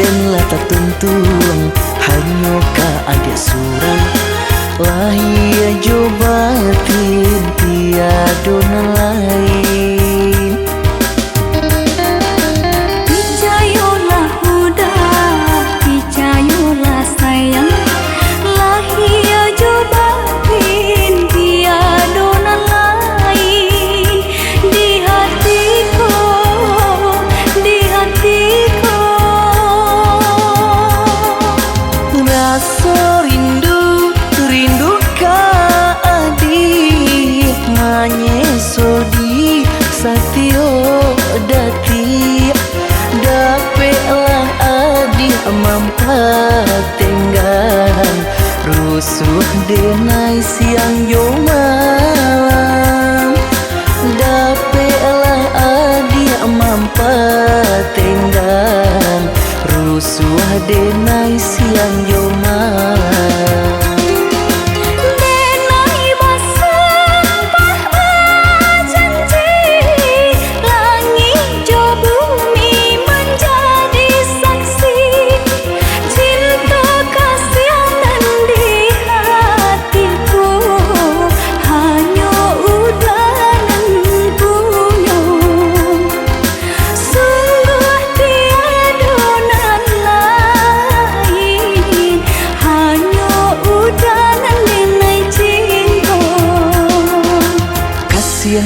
den lata tuntung hanya ka adik surang lahia jobatin tiada lain. Picayolah huda, picayolah sayang, lahia jobatin tiada lain. Di hatiku, di hatiku rasa rindu, rindu ka adik manyeso di satio dati. Dapatlah adik mampat tenggang rusuh denai siang yo malam. Dapatlah adik mampat tenggang rusuh denai siang yo malam.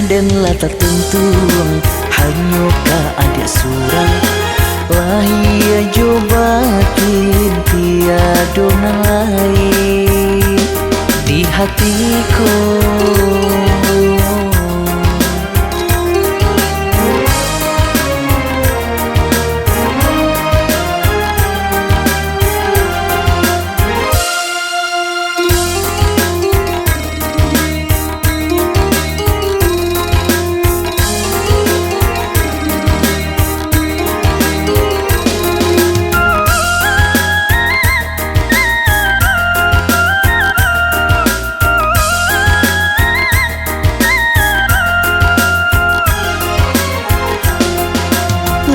Den lata tuntung hanya ka adik surang lahia jobatin tiada lain di hatiku.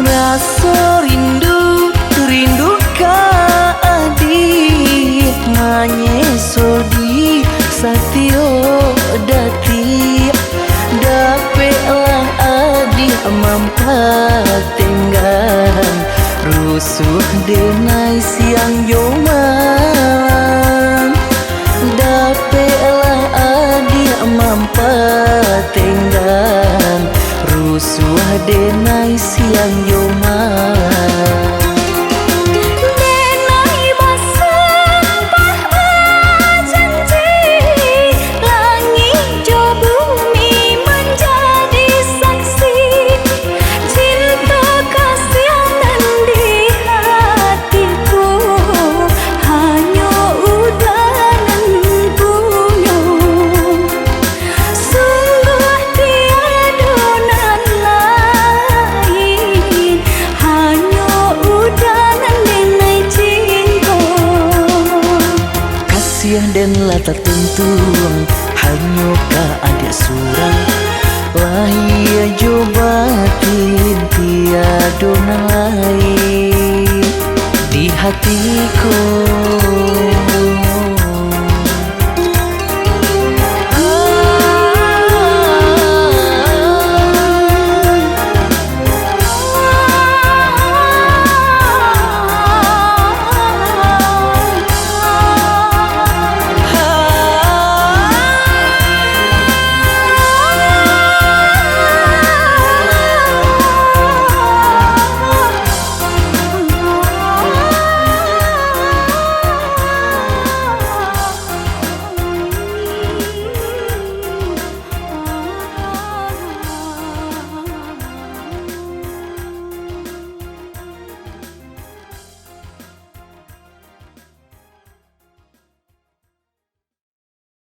Rasa rindu, rindu ka adik manyeso di satio dati. Dapatlah adik mampat tenggang rusuh denai siang yo malam. Dapatlah adik mampat tenggang rusuh denai siang yo malam. Den lata tuntung hanya ka adik surang lahia jobatin tiada lain di hatiku.